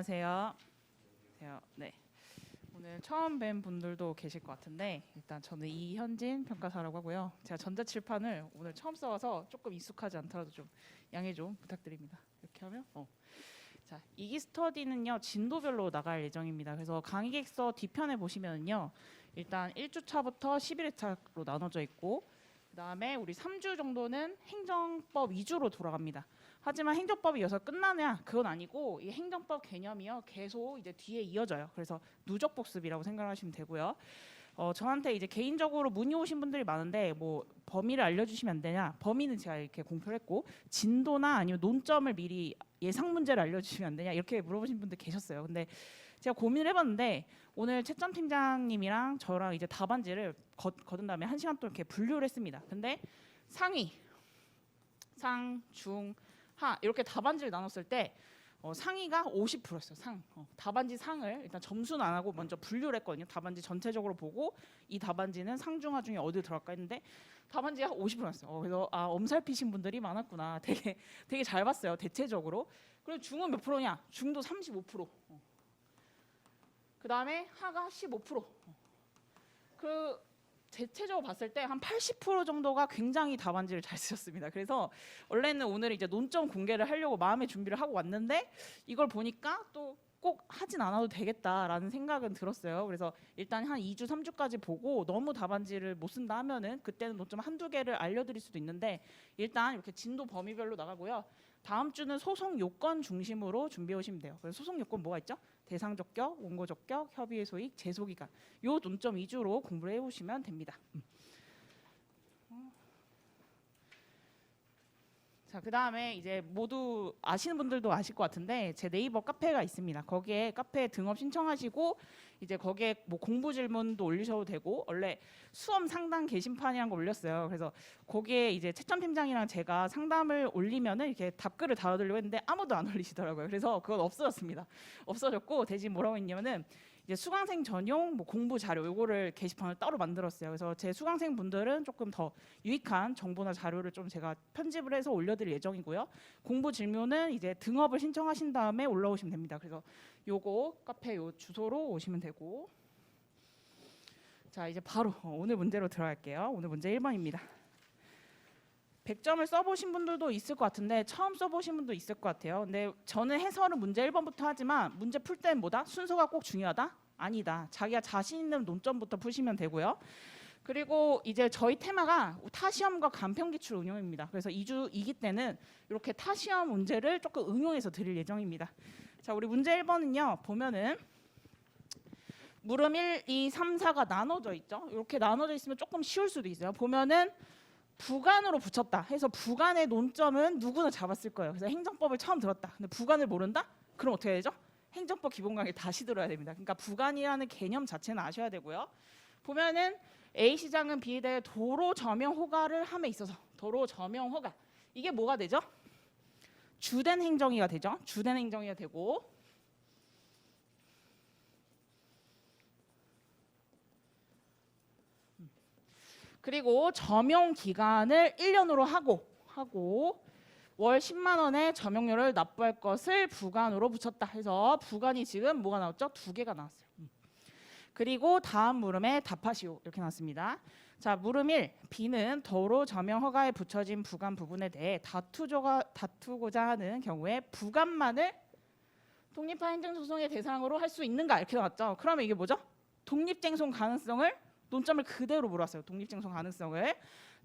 안녕하세요. 네. 오늘 처음 뵌 분들도 계실 것 같은데 일단 저는 이현진 평가사라고 하고요. 제가 전자칠판을 오늘 처음 써와서 조금 익숙하지 않더라도 좀 양해 좀 부탁드립니다. 이렇게 하면 자, 이기 스터디는요 진도별로 나갈 예정입니다. 그래서 강의객서 뒤편에 보시면요 일단 1주차부터 11회차로 나눠져 있고 그다음에 우리 3주 정도는 행정법 위주로 돌아갑니다. 하지만 행정법이 여기서 끝나냐? 그건 아니고 이 행정법 개념이요 계속 이제 뒤에 이어져요. 그래서 누적 복습이라고 생각하시면 되고요. 저한테 이제 개인적으로 문의 오신 분들이 많은데 뭐 범위를 알려주시면 안 되냐? 범위는 제가 이렇게 공표를 했고 진도나 아니면 논점을 미리 예상 문제를 알려주시면 안 되냐? 이렇게 물어보신 분들 계셨어요. 근데 제가 고민을 해봤는데 오늘 채점 팀장님이랑 저랑 이제 답안지를 거둔 다음에 1시간 동안 이렇게 분류를 했습니다. 근데 상위, 상, 중, 하 이렇게 답안지를 나눴을 때 상위가 50%였어요. 답안지 상을 일단 점수는 안 하고 먼저 분류를 했거든요. 답안지 전체적으로 보고 이 답안지는 상중하 중에 어디 들어갈까 했는데 답안지가 50%였어요. 그래서 엄살피신 분들이 많았구나. 되게 잘 봤어요. 대체적으로. 그리고 중은 몇 프로냐? 중도 35%. 그 다음에 하가 15%. 대체적으로 봤을 때 한 80% 정도가 굉장히 답안지를 잘 쓰셨습니다. 그래서 원래는 오늘 이제 논점 공개를 하려고 마음의 준비를 하고 왔는데 이걸 보니까 또 꼭 하진 않아도 되겠다라는 생각은 들었어요. 그래서 일단 한 2주, 3주까지 보고 너무 답안지를 못 쓴다 하면은 그때는 논점 한두 개를 알려드릴 수도 있는데 일단 이렇게 진도 범위별로 나가고요. 다음 주는 소송 요건 중심으로 준비해 오시면 돼요. 그래서 소송 요건 뭐가 있죠? 대상 적격, 원고 적격, 협의의 소익, 제소 기간. 요 논점 위주로 공부를 해보시면 됩니다. 자, 그다음에 이제 모두 아시는 분들도 아실 것 같은데 제 네이버 카페가 있습니다. 거기에 카페 등업 신청하시고 이제 거기에 뭐 공부 질문도 올리셔도 되고 원래 수험 상담 게시판이란 거 올렸어요. 그래서 거기에 이제 채점 팀장이랑 제가 상담을 올리면은 이렇게 답글을 달아드리려고 했는데 아무도 안 올리시더라고요. 그래서 그건 없어졌습니다. 없어졌고 대신 뭐라고 했냐면은 이제 수강생 전용 뭐 공부 자료 요거를 게시판을 따로 만들었어요. 그래서 제 수강생 분들은 조금 더 유익한 정보나 자료를 좀 제가 편집을 해서 올려드릴 예정이고요. 공부 질문은 이제 등업을 신청하신 다음에 올라오시면 됩니다. 그래서 요거 카페 요 주소로 오시면 되고 자 이제 바로 오늘 문제로 들어갈게요. 오늘 문제 1번입니다. 100점을 써보신 분들도 있을 것 같은데 처음 써보신 분도 있을 것 같아요. 근데 저는 해설은 문제 1번부터 하지만 문제 풀 때는 뭐다? 순서가 꼭 중요하다? 아니다. 자기가 자신 있는 논점부터 푸시면 되고요. 그리고 이제 저희 테마가 타시험과 간편기출 응용입니다. 그래서 2기 때는 이렇게 타시험 문제를 조금 응용해서 드릴 예정입니다. 자, 우리 문제 1번은요. 보면은 물음 1, 2, 3, 4가 나눠져 있죠. 이렇게 나눠져 있으면 조금 쉬울 수도 있어요. 보면은 부관으로 붙였다 해서 부관의 논점은 누구나 잡았을 거예요. 그래서 행정법을 처음 들었다. 근데 부관을 모른다? 그럼 어떻게 되죠? 행정법 기본 강의 다시 들어야 됩니다. 그러니까 부관이라는 개념 자체는 아셔야 되고요. 보면은 A 시장은 B에 대해 도로 점용 허가를 함에 있어서 도로 점용 허가 이게 뭐가 되죠? 주된 행정위가 되죠. 주된 행정위가 되고 그리고 점용 기간을 1년으로 하고 월 10만 원의 점용료를 납부할 것을 부관으로 붙였다 해서 부관이 지금 뭐가 나왔죠? 2개가 나왔어요. 그리고 다음 물음에 답하시오 이렇게 나왔습니다. 자, 물음 1. B는 도로 점용 허가에 붙여진 부관 부분에 대해 다투고자 하는 경우에 부관만을 독립화 행정소송의 대상으로 할 수 있는가 이렇게 나왔죠. 그러면 이게 뭐죠? 독립쟁송 가능성을 논점을 그대로 물었어요. 독립쟁송 가능성을.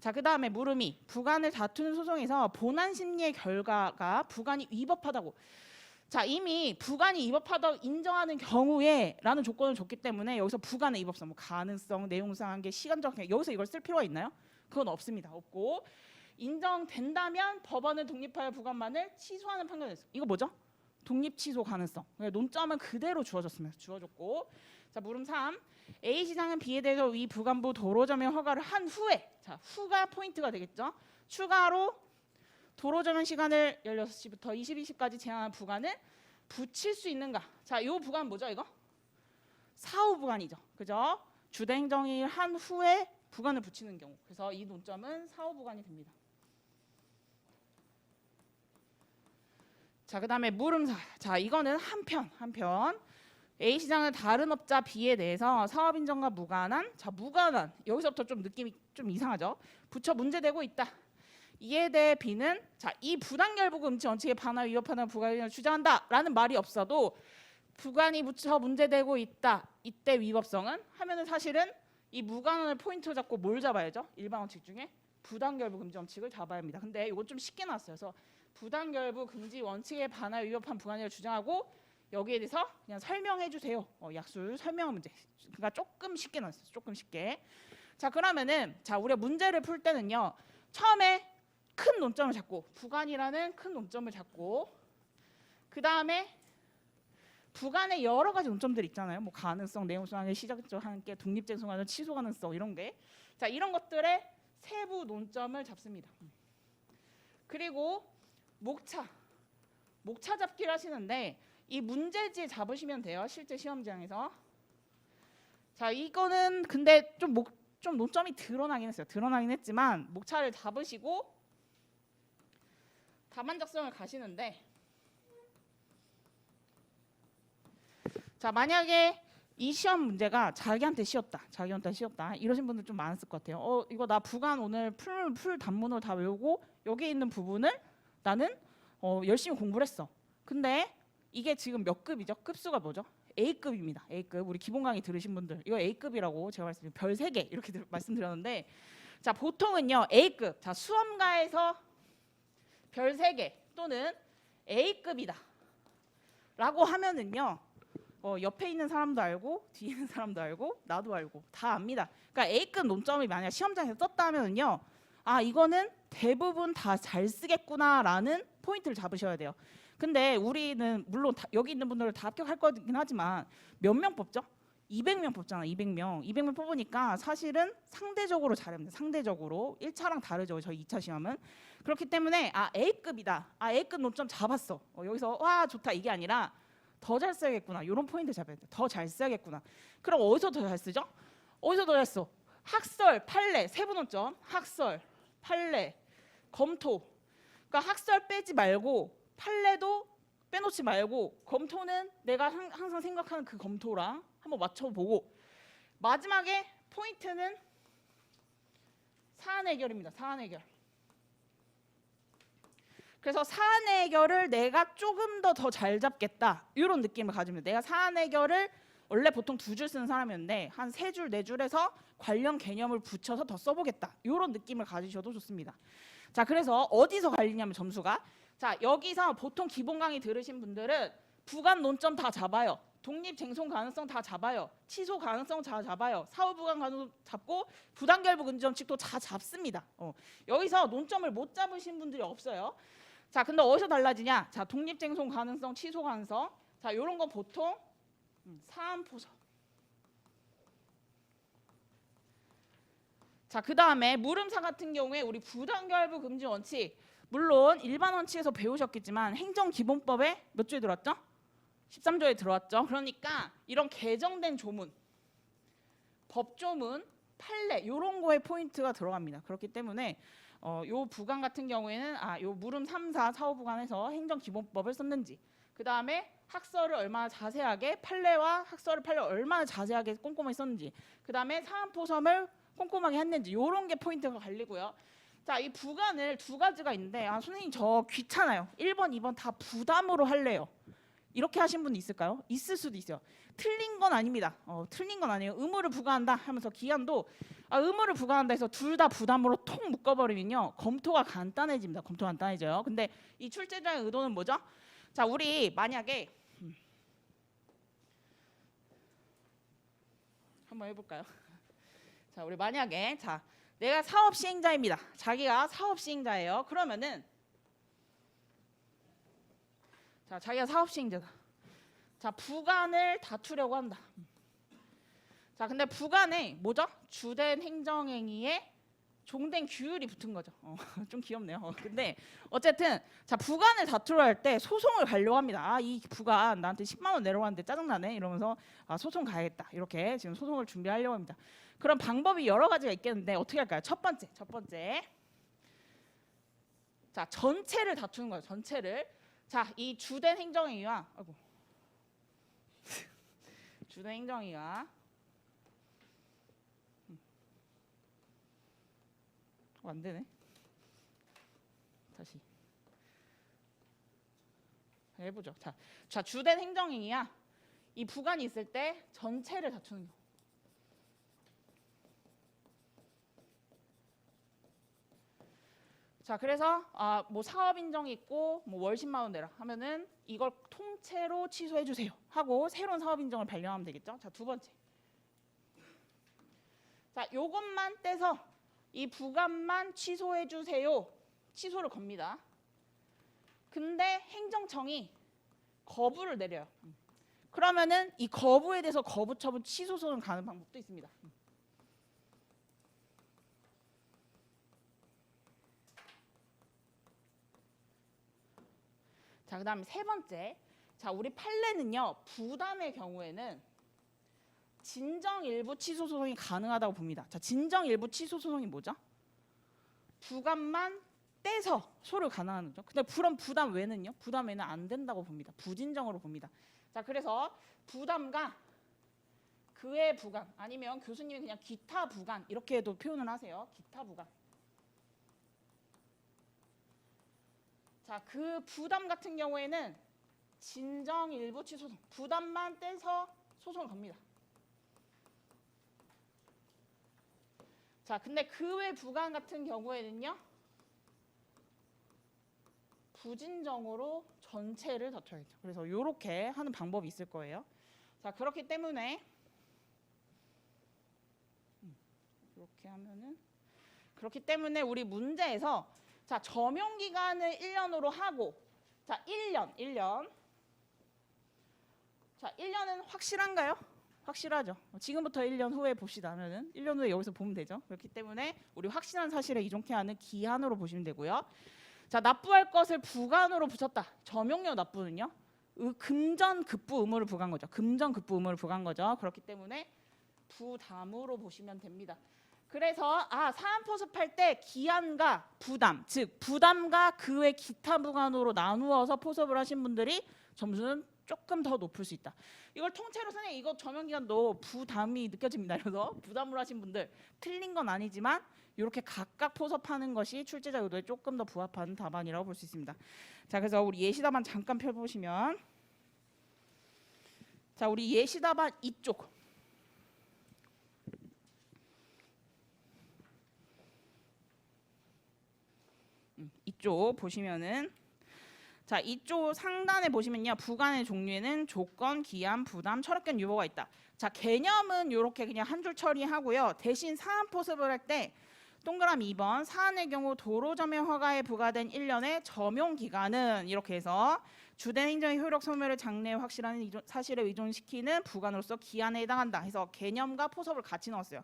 자, 그 다음에 물음 2. 부관을 다투는 소송에서 본안 심리의 결과가 부관이 위법하다고. 자, 이미 부관이 위법하다고 인정하는 경우에 라는 조건을 줬기 때문에 여기서 부관의 위법성, 뭐 가능성, 내용상 한계, 시간적 한계 여기서 이걸 쓸 필요가 있나요? 그건 없습니다. 없고 인정된다면 법원은 독립하여 부관만을 취소하는 판결을 했어요. 이거 뭐죠? 독립 취소 가능성. 논점은 그대로 주어졌습니다. 주어졌고 자, 물음 3. A 시장은 B에 대해서 위 부관부 도로 점용 허가를 한 후에 자, 후가 포인트가 되겠죠. 추가로 도로 점용 시간을 16시부터 22시까지 제한한 부관을 붙일 수 있는가? 자, 요 부관 뭐죠, 이거? 사후 부관이죠. 그죠? 주된 행정일 한 후에 부관을 붙이는 경우. 그래서 이 논점은 사후 부관이 됩니다. 자, 그다음에 물음사. 자, 이거는 한편. A 시장은 다른 업자 B에 대해서 사업 인정과 무관한. 자, 무관한. 여기서부터 좀 느낌이 좀 이상하죠. 부처 문제되고 있다. 이에 대해 B는 자, 이 부당결부 금지 원칙에 반하여 위협하는 부관을 주장한다라는 말이 없어도 부관이 부처 문제되고 있다. 이때 위법성은 하면은 사실은 이 무관한을 포인트로 잡고 뭘 잡아야죠? 일반 원칙 중에 부당결부 금지 원칙을 잡아야 합니다. 근데 이건 좀 쉽게 나왔어요. 그래서 부당결부 금지 원칙에 반하여 위협한 부관을 주장하고 여기에 대해서 그냥 설명해 주세요. 약술 설명 문제. 그러니까 조금 쉽게 나왔어요. 조금 쉽게. 자, 그러면은 자, 우리가 문제를 풀 때는요. 처음에 큰 논점을 잡고 부관이라는 큰 논점을 잡고 그다음에 부관의 여러 가지 논점들이 있잖아요. 뭐 가능성, 내용성의 시작적 한계, 독립쟁송 가능, 취소 가능성 이런 게. 자, 이런 것들의 세부 논점을 잡습니다. 그리고 목차 잡기를 하시는데 이 문제지 잡으시면 돼요. 실제 시험장에서. 자, 이거는 근데 좀 논점이 드러나긴 했어요. 드러나긴 했지만 목차를 잡으시고 답안 작성을 가시는데 자, 만약에 이 시험 문제가 자기한테 쉬웠다 이러신 분들 좀 많았을 것 같아요. 이거 나 부관 오늘 풀 단문으로 다 외우고 여기 있는 부분을 나는 열심히 공부를 했어. 근데 이게 지금 몇 급이죠? 급수가 뭐죠? A급입니다. A급. 우리 기본 강의 들으신 분들 이거 A급이라고 제가 말씀드린 별 3개 이렇게 말씀드렸는데 자, 보통은요 A급. 자, 수험가에서 별 3개 또는 A급이다 라고 하면은요 옆에 있는 사람도 알고 뒤에 있는 사람도 알고 나도 알고 다 압니다. 그러니까 A급 논점이 만약 시험장에서 떴다 하면은요 아, 이거는 대부분 다 잘 쓰겠구나 라는 포인트를 잡으셔야 돼요. 근데 우리는 물론 여기 있는 분들은 다 합격할 거긴 하지만 몇 명 뽑죠? 200명 뽑잖아. 200명 뽑으니까 사실은 상대적으로 잘합니다. 상대적으로 1차랑 다르죠. 저희 2차 시험은. 그렇기 때문에 아, A급이다. 아, A급 논점 잡았어. 여기서 와 좋다 이게 아니라 더 잘 써야겠구나. 이런 포인트 잡아야 돼. 더 잘 써야겠구나. 그럼 어디서 더 잘 쓰죠? 어디서 더 잘 써? 학설, 판례, 세부 논점. 학설, 판례, 검토. 그러니까 학설 빼지 말고 판례도 빼놓지 말고 검토는 내가 항상 생각하는 그 검토랑 한번 맞춰보고 마지막에 포인트는 사안 해결입니다. 사안 해결. 그래서 사안 해결을 내가 조금 더 잘 잡겠다 이런 느낌을 가지면 내가 사안 해결을 원래 보통 2줄 쓰는 사람이었는데 한 3줄, 4줄에서 관련 개념을 붙여서 더 써보겠다 이런 느낌을 가지셔도 좋습니다. 자, 그래서 어디서 갈리냐면 점수가 자, 여기서 보통 기본 강의 들으신 분들은 부관 논점 다 잡아요. 독립쟁송 가능성 다 잡아요. 취소 가능성 다 잡아요. 사후 부관 가능 잡고 부당결부 금지 원칙도 다 잡습니다. 여기서 논점을 못 잡으신 분들이 없어요. 자, 근데 어디서 달라지냐? 자, 독립쟁송 가능성, 취소 가능성. 자, 요런 건 보통 사안포서. 자, 그다음에 물음사 같은 경우에 우리 부당결부 금지 원칙 물론 일반 원칙에서 배우셨겠지만 행정기본법에 몇 조에 들어왔죠? 13조에 들어왔죠. 그러니까 이런 개정된 조문, 법조문, 판례 이런 거에 포인트가 들어갑니다. 그렇기 때문에 요 부관 같은 경우에는 요 물음 3, 4, 4, 5 부관에서 행정기본법을 썼는지 그 다음에 학설을 얼마나 자세하게 판례와 판례를 얼마나 자세하게 꼼꼼하게 썼는지 그 다음에 사안포섬을 꼼꼼하게 했는지 이런 게 포인트가 갈리고요. 자, 이 부관을 2가지가 있는데 선생님 저 귀찮아요. 1번, 2번 다 부담으로 할래요. 이렇게 하신 분 있을까요? 있을 수도 있어요. 틀린 건 아닙니다. 틀린 건 아니에요. 의무를 부과한다 하면서 기한도 의무를 부과한다 해서 둘 다 부담으로 통 묶어버리면요. 검토가 간단해집니다. 검토가 간단해져요. 근데 이 출제자의 의도는 뭐죠? 자, 우리 만약에 한번 해볼까요? 자, 우리 만약에 자 내가 사업 시행자입니다. 자기가 사업 시행자예요. 그러면은 자, 자기가 사업 시행자다. 자, 부관을 다투려고 한다. 자, 근데 부관에 뭐죠? 주된 행정행위에 종된 규율이 붙은 거죠. 좀 귀엽네요. 근데 어쨌든 자, 부관을 다투려 할 때 소송을 가려고 합니다. 이 부관 나한테 10만 원 내려왔는데 짜증나네 이러면서 소송 가야겠다. 이렇게 지금 소송을 준비하려고 합니다. 그런 방법이 여러 가지가 있겠는데 어떻게 할까요? 첫 번째. 자, 전체를 다투는 거예요. 전체를. 자, 이 주된 행정행위와 주된 행정행위가 안 되네. 다시 해보죠. 자, 주된 행정행위야. 이 부관이 있을 때 전체를 다투는 경우. 자, 그래서 뭐 사업 인정이 있고 뭐 월 10만 원 내라 하면은 이걸 통째로 취소해 주세요 하고 새로운 사업 인정을 발령하면 되겠죠. 자, 두 번째. 자, 요것만 떼서 이 부관만 취소해 주세요. 취소를 겁니다. 근데 행정청이 거부를 내려요. 그러면은 이 거부에 대해서 거부 처분 취소 소송 가는 방법도 있습니다. 자, 그다음에 세 번째. 자, 우리 판례는요. 부담의 경우에는 진정 일부 취소 소송이 가능하다고 봅니다. 자, 진정 일부 취소 소송이 뭐죠? 부감만 떼서 소를 가능한 거죠. 근데 그럼 부담 외는요? 부담 외는 안 된다고 봅니다. 부진정으로 봅니다. 자, 그래서 부담과 그의 부관 아니면 교수님이 그냥 기타 부관 이렇게도 표현을 하세요. 기타 부관. 자, 그 부담 같은 경우에는 진정 일부 취소 소송. 부담만 떼서 소송을 겁니다. 자, 근데 그 외 부관 같은 경우에는요. 부진정으로 전체를 다퉈야겠죠. 그래서 이렇게 하는 방법이 있을 거예요. 자, 그렇기 때문에 이렇게 하면은 그렇기 때문에 우리 문제에서 자, 점용 기간을 1년으로 하고 자, 1년. 자, 1년은 확실한가요? 확실하죠. 지금부터 1년 후에 봅시다 하면은 1년 후에 여기서 보면 되죠. 그렇기 때문에 우리 확실한 사실에 이종케 하는 기한으로 보시면 되고요. 자, 납부할 것을 부관으로 붙였다. 점용료 납부는요. 금전급부 의무를 부과한 거죠. 금전급부 의무를 부과한 거죠. 그렇기 때문에 부담으로 보시면 됩니다. 그래서 사안 포섭할 때 기한과 부담, 즉 부담과 그 외 기타 부관으로 나누어서 포섭을 하신 분들이 점수는 조금 더 높을 수 있다. 이걸 통째로 선생님 이거 점용기간도 부담이 느껴집니다. 그래서 부담으로 하신 분들 틀린 건 아니지만 이렇게 각각 포섭하는 것이 출제자 의도에 조금 더 부합하는 답안이라고 볼 수 있습니다. 자, 그래서 우리 예시 답안 잠깐 펴보시면 자, 우리 예시 답안 이쪽 이쪽 보시면은 자, 이쪽 상단에 보시면요. 부관의 종류에는 조건, 기한, 부담, 철학견 유보가 있다. 자, 개념은 이렇게 그냥 한 줄 처리하고요. 대신 사안 포섭을 할 때 동그라미 2번 사안의 경우 도로 점용 허가에 부과된 1년의 점용 기간은 이렇게 해서 주된 행정의 효력 소멸을 장래에 확실한 사실에 의존시키는 부관으로서 기한에 해당한다 해서 개념과 포섭을 같이 넣었어요.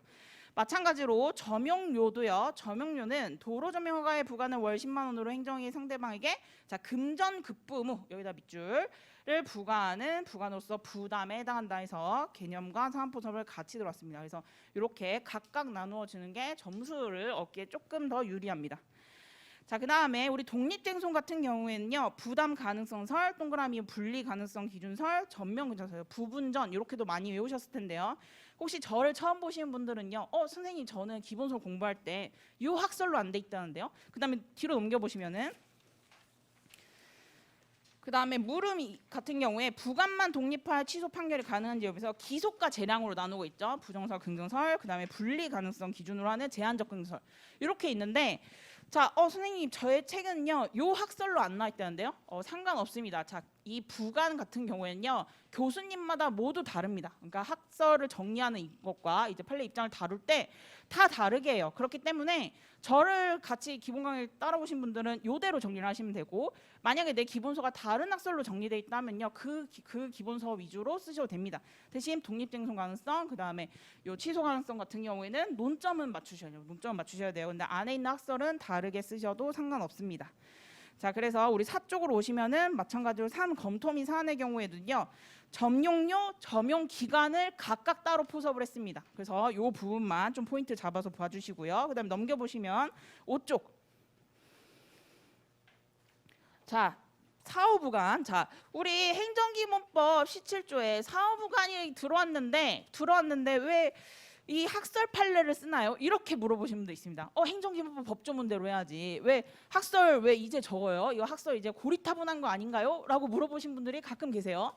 마찬가지로 점용료도요. 점용료는 도로 점용 허가에 부과는 월 10만 원으로 행정이 상대방에게 자, 금전급부 의무 여기다 밑줄을 부과하는 부관으로서 부담에 해당한다 해서 개념과 사안 포섭을 같이 들어왔습니다. 그래서 이렇게 각각 나누어 주는 게 점수를 얻기에 조금 더 유리합니다. 자, 그다음에 우리 독립쟁송 같은 경우에는요. 부담 가능성설, 동그라미 분리 가능성 기준설, 전면 근저설, 부분전 이렇게도 많이 외우셨을 텐데요. 혹시 저를 처음 보시는 분들은요. 선생님 저는 기본서 공부할 때 요 학설로 안 돼 있다는데요. 그다음에 뒤로 넘겨 보시면은 그다음에 물음 같은 경우에 부관만 독립할 취소 판결이 가능한지 여기서 기소가 재량으로 나누고 있죠. 부정설, 긍정설, 그다음에 분리 가능성 기준으로 하는 제한적 긍정설 이렇게 있는데 자, 선생님 저의 책은요. 요 학설로 안 나와 있다는데요. 상관없습니다. 자, 이 부관 같은 경우에는요. 교수님마다 모두 다릅니다. 그러니까 학설을 정리하는 것과 이제 판례 입장을 다룰 때 다 다르게 해요. 그렇기 때문에 저를 같이 기본 강의 따라오신 분들은 요대로 정리를 하시면 되고 만약에 내 기본서가 다른 학설로 정리되어 있다면요. 그 기본서 위주로 쓰셔도 됩니다. 대신 독립쟁송 가능성 그다음에 요 취소 가능성 같은 경우에는 논점은 맞추셔야 돼요. 근데 안에 있는 학설은 다르게 쓰셔도 상관없습니다. 자, 그래서 우리 사 쪽으로 오시면은 마찬가지로 사안 검토 및 사안의 경우에는요. 점용료, 점용 기간을 각각 따로 포섭을 했습니다. 그래서 이 부분만 좀 포인트 잡아서 봐주시고요. 그다음에 넘겨보시면 5쪽. 자, 사후부관. 자, 우리 행정기본법 17조에 사후부관이 들어왔는데 왜 이 학설 판례를 쓰나요? 이렇게 물어보시는 분도 있습니다. 행정기본법 법조문대로 해야지. 왜 학설 왜 이제 적어요? 이거 학설 이제 고리타분한 거 아닌가요? 라고 물어보신 분들이 가끔 계세요.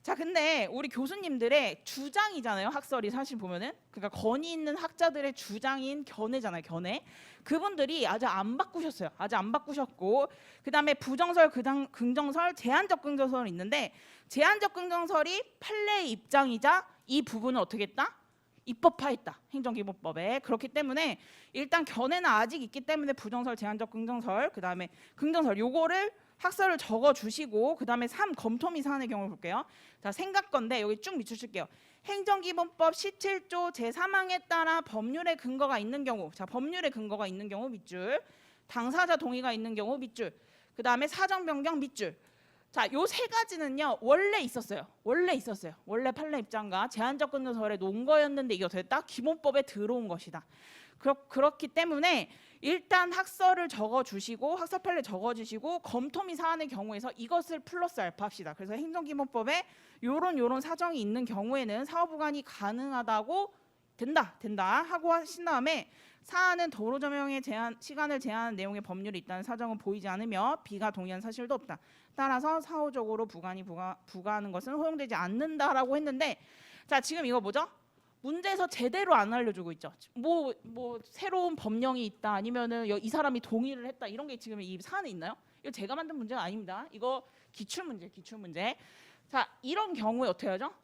자, 근데 우리 교수님들의 주장이잖아요. 학설이 사실 보면은 그러니까 권위 있는 학자들의 주장인 견해잖아요. 견해. 그분들이 아직 안 바꾸셨어요. 아직 안 바꾸셨고, 그다음에 부정설, 긍정설, 제한적 긍정설이 있는데, 제한적 긍정설이 판례의 입장이자 이 부분을 어떻게 했다? 입법화했다. 행정기본법에. 그렇기 때문에 일단 견해는 아직 있기 때문에 부정설, 제한적 긍정설, 그다음에 긍정설 요거를 학설을 적어 주시고, 그다음에 3 검토 및 사안의 경우를 볼게요. 자, 생각건데 여기 쭉 밑줄칠게요. 행정기본법 17조 제3항에 따라 법률의 근거가 있는 경우, 자, 법률의 근거가 있는 경우 밑줄, 당사자 동의가 있는 경우 밑줄, 그다음에 사정 변경 밑줄. 자, 요 세 가지는요 원래 있었어요. 원래 판례 입장과 제한적 근거설에 놓은 거였는데 이거 됐다? 기본법에 들어온 것이다. 그렇기 때문에 일단 학설을 적어주시고, 학설 판례 적어주시고, 검토 및 사안의 경우에서 이것을 플러스 알파 합시다. 그래서 행정기본법에 요런 사정이 있는 경우에는 사후부관이 가능하다고 된다 하고 하신 다음에, 사안은 도로 조명의 시간을 제한하는 내용의 법률이 있다는 사정은 보이지 않으며 B가 동의한 사실도 없다. 따라서 사후적으로 부과하는 것은 허용되지 않는다라고 했는데, 자, 지금 이거 뭐죠? 문제에서 제대로 안 알려주고 있죠. 뭐 새로운 법령이 있다, 아니면은 이 사람이 동의를 했다, 이런 게 지금 이 사안에 있나요? 이거 제가 만든 문제가 아닙니다. 이거 기출문제. 자, 이런 경우에 어떻게 하죠?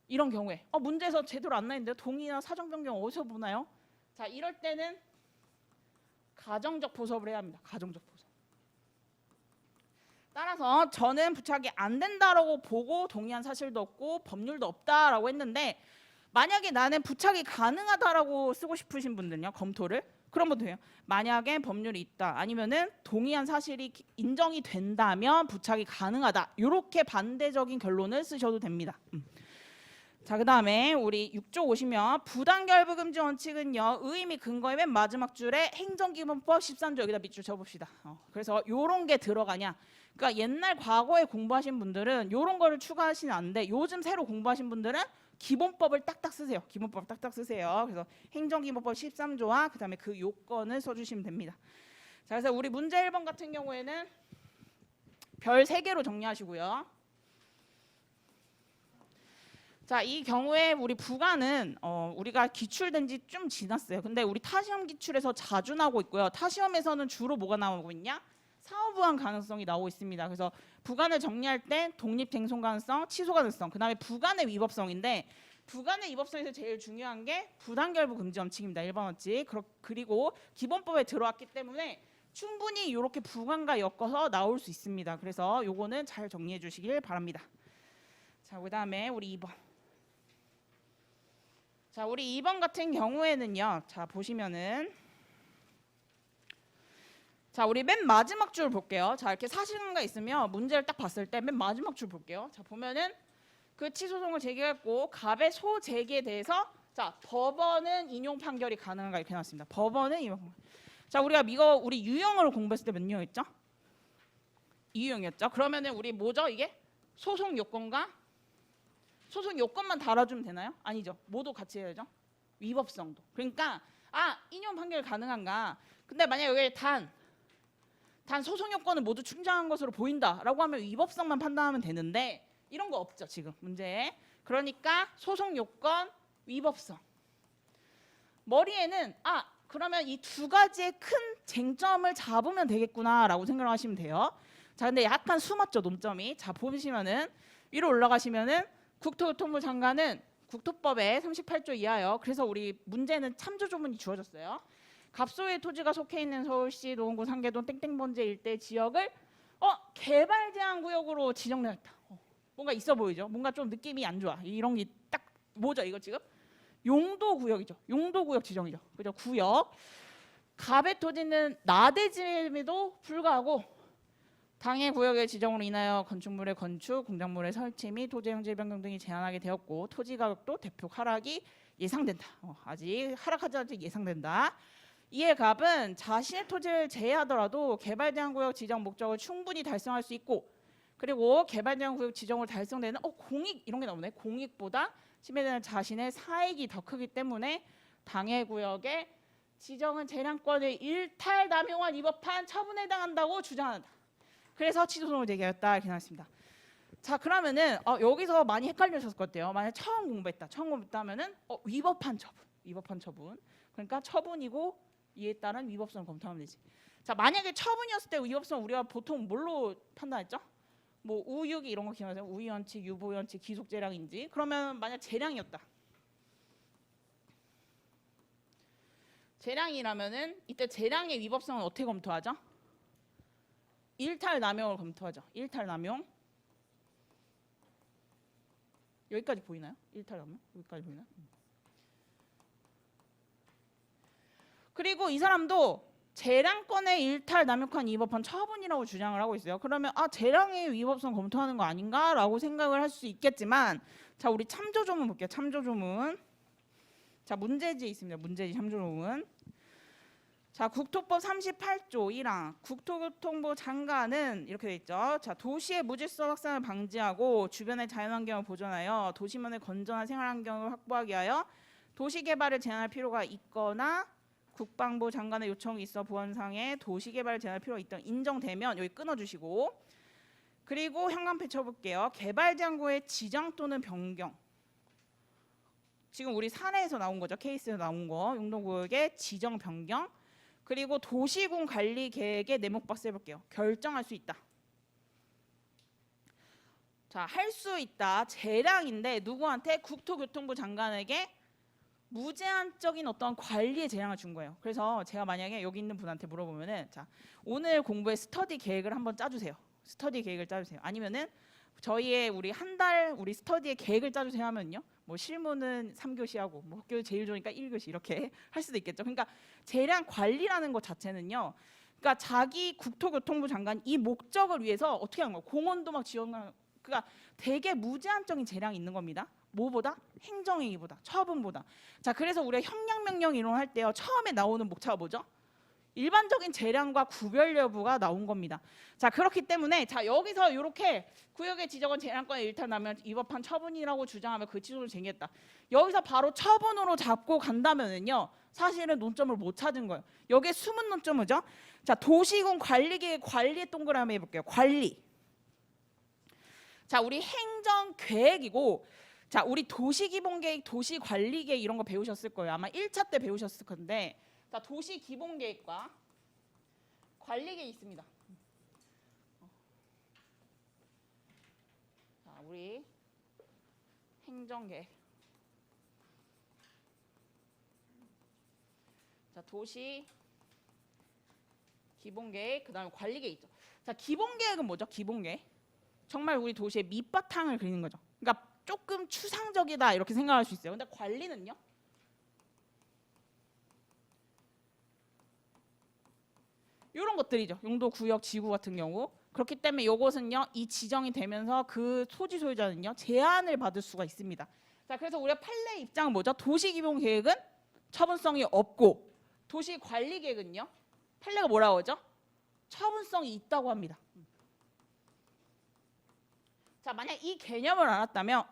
이런 경우에 문제에서 제대로 안 나있는데 동의나 사정 변경 어디서 보나요? 자, 이럴 때는 가정적 포섭을 해야 합니다. 가정적 포섭. 따라서 저는 부착이 안 된다라고 보고 동의한 사실도 없고 법률도 없다라고 했는데, 만약에 나는 부착이 가능하다라고 쓰고 싶으신 분들은요, 검토를 그런 것도 해요. 만약에 법률이 있다, 아니면은 동의한 사실이 인정이 된다면 부착이 가능하다, 이렇게 반대적인 결론을 쓰셔도 됩니다. 자, 그다음에 우리 6조 오시면 부당결부 금지 원칙은요, 의의 및 근거의 맨 마지막 줄에 행정기본법 13조 여기다 밑줄 쳐봅시다. 그래서 요런 게 들어가냐, 그러니까 옛날 과거에 공부하신 분들은 요런 거를 추가하시면 안 돼. 요즘 새로 공부하신 분들은 기본법을 딱딱 쓰세요. 기본법 딱딱 쓰세요. 그래서 행정기본법 13조와 그다음에 그 요건을 써주시면 됩니다. 자, 그래서 우리 문제 1번 같은 경우에는 별 3개로 정리하시고요. 자, 이 경우에 우리 부가는 우리가 기출된 지 좀 지났어요. 근데 우리 타시험 기출에서 자주 나오고 있고요. 타시험에서는 주로 뭐가 나오고 있냐? 사후부관 가능성이 나오고 있습니다. 그래서 부관을 정리할 때 독립쟁송 가능성, 취소 가능성, 그다음에 부관의 위법성인데, 부관의 위법성에서 제일 중요한 게 부당결부 금지 원칙입니다. 1번 원칙. 그리고 기본법에 들어왔기 때문에 충분히 이렇게 부관과 엮어서 나올 수 있습니다. 그래서 요거는 잘 정리해 주시길 바랍니다. 자, 그다음에 우리 2번. 자, 우리 2번 같은 경우에는요. 자, 보시면은, 자, 우리 맨 마지막 줄 볼게요. 자, 이렇게 사실관계가 있으면 문제를 딱 봤을 때 맨 마지막 줄 볼게요. 자, 보면은 그 취소송을 제기했고 갑의 소제기에 대해서, 자, 법원은 인용 판결이 가능한가 이렇게 나왔습니다. 법원은 인용. 자, 우리가 이거 우리 유형으로 공부했을 때 몇 유형이었죠? 2유형이었죠. 그러면은 우리 뭐죠? 이게 소송 요건과 소송 요건만 달아주면 되나요? 아니죠. 모두 같이 해야죠. 위법성도. 그러니까 인용 판결 가능한가. 근데 만약 여기 단 소송 요건을 모두 충족한 것으로 보인다라고 하면 위법성만 판단하면 되는데, 이런 거 없죠 지금 문제에. 그러니까 소송 요건, 위법성. 머리에는 그러면 이 두 가지의 큰 쟁점을 잡으면 되겠구나라고 생각하시면 돼요. 자, 근데 약간 숨었죠 논점이. 자, 보시면은 위로 올라가시면은 국토교통부 장관은 국토법의 38조 이하요. 그래서 우리 문제는 참조 조문이 주어졌어요. 갑소의 토지가 속해 있는 서울시 노원구 상계동 땡땡번제 일대 지역을 개발 제한 구역으로 지정했다. 뭔가 있어 보이죠? 뭔가 좀 느낌이 안 좋아. 이런 게 딱 뭐죠? 이거 지금 용도 구역이죠. 용도 구역 지정이죠. 그죠? 구역. 갑의 토지는 나대짐에도 불구하고 당해 구역의 지정으로 인하여 건축물의 건축, 공작물의 설치 및 토지 형질 변경 등이 제한하게 되었고, 토지 가격도 대폭 하락이 예상된다. 아직 하락하지 않지 예상된다. 이에 갑은 자신의 토지를 제외하더라도 개발 제한 구역 지정 목적을 충분히 달성할 수 있고, 그리고 개발제한 구역 지정으로 달성되는 공익 이런 게 나오네. 공익보다 침해되는 자신의 사익이 더 크기 때문에 당해구역의 지정은 재량권의 일탈 남용한 위법한 처분에 해당한다고 주장한다. 그래서 취소송을 제기하였다 이렇게 나왔습니다. 자 그러면은 여기서 많이 헷갈리셨을 것 같아요. 만약 처음 공부했다 하면은 위법한 처분. 그러니까 처분이고 이에 따른 위법성을 검토하면 되지. 자 만약에 처분이었을 때 위법성 우리가 보통 뭘로 판단했죠? 뭐 우유기 이런 거 기억나세요? 우유원칙, 유보원칙, 기속재량인지. 그러면 만약 재량이었다. 재량이라면은 이때 재량의 위법성은 어떻게 검토하죠? 일탈 남용을 검토하죠. 일탈 남용. 여기까지 보이나요? 일탈 남용? 여기까지 보이나요? 그리고 이 사람도 재량권의 일탈 남용한 위법한 처분이라고 주장을 하고 있어요. 그러면 재량의 위법성 검토하는 거 아닌가라고 생각을 할 수 있겠지만, 자 우리 참조조문 볼게요. 참조조문. 자 문제지에 있습니다. 문제지 참조조문. 자 국토법 38조 1항 국토교통부 장관은 이렇게 돼 있죠. 자 도시의 무질서 확산을 방지하고 주변의 자연환경을 보존하여 도시만의 건전한 생활환경을 확보하기 위하여 도시개발을 제한할 필요가 있거나 국방부 장관의 요청이 있어 보안상에 도시개발을 제한할 필요가 있다 인정되면 여기 끊어주시고, 그리고 현관패 쳐볼게요. 개발장구의 지정 또는 변경. 지금 우리 사례에서 나온 거죠. 케이스에서 나온 거. 용도구역의 지정 변경. 그리고 도시군 관리 계획의 내목 박스 해볼게요. 결정할 수 있다. 자, 할 수 있다. 재량인데 누구한테? 국토교통부 장관에게 무제한적인 어떤 관리의 재량을 준 거예요. 그래서 제가 만약에 여기 있는 분한테 물어보면은 자, 오늘 공부의 스터디 계획을 한번 짜주세요. 스터디 계획을 짜주세요. 아니면은 저희의 우리 한 달 우리 스터디의 계획을 짜주세요 하면요. 뭐 실무는 3교시 하고 뭐 학교 제일 좋으니까 1교시 이렇게 할 수도 있겠죠. 그러니까 재량 관리라는 것 자체는요. 그러니까 자기 국토교통부 장관 이 목적을 위해서 어떻게 하는 거예요? 공원도 막 지원하는, 그러니까 되게 무제한적인 재량이 있는 겁니다. 뭐보다? 행정행위보다, 처분보다. 자, 그래서 우리가 형량명령 이론할 때요. 처음에 나오는 목차가 뭐죠? 일반적인 재량과 구별 여부가 나온 겁니다. 자, 그렇기 때문에 자 여기서 이렇게 구역의 지정은 재량권의 일탈 나면 위법한 처분이라고 주장하면 그 취소를 제기했다. 여기서 바로 처분으로 잡고 간다면은요. 사실은 논점을 못 찾은 거예요. 여기에 숨은 논점은 뭐죠? 자, 도시군 관리계획 관리의 동그라미 해볼게요. 관리. 자, 우리 행정계획이고, 자, 우리 도시기본계획, 도시관리계획 이런 거 배우셨을 거예요. 아마 1차 때 배우셨을 건데, 자, 도시기본계획과 관리계획이 있습니다. 자, 우리 행정계획. 자, 도시 기본계획, 그다음에 관리계획 있죠. 자, 기본계획은 뭐죠? 기본계획. 정말 우리 도시의 밑바탕을 그리는 거죠. 그러니까 조금 추상적이다 이렇게 생각할 수 있어요. 근데 관리는요? 이런 것들이죠. 용도, 구역, 지구 같은 경우. 그렇기 때문에 이것은요. 이 지정이 되면서 그 토지 소유자는요. 제한을 받을 수가 있습니다. 자, 그래서 우리가 판례 입장은 뭐죠? 도시기본계획은 처분성이 없고 도시관리계획은요. 판례가 뭐라고 하죠? 처분성이 있다고 합니다. 자, 만약 이 개념을 알았다면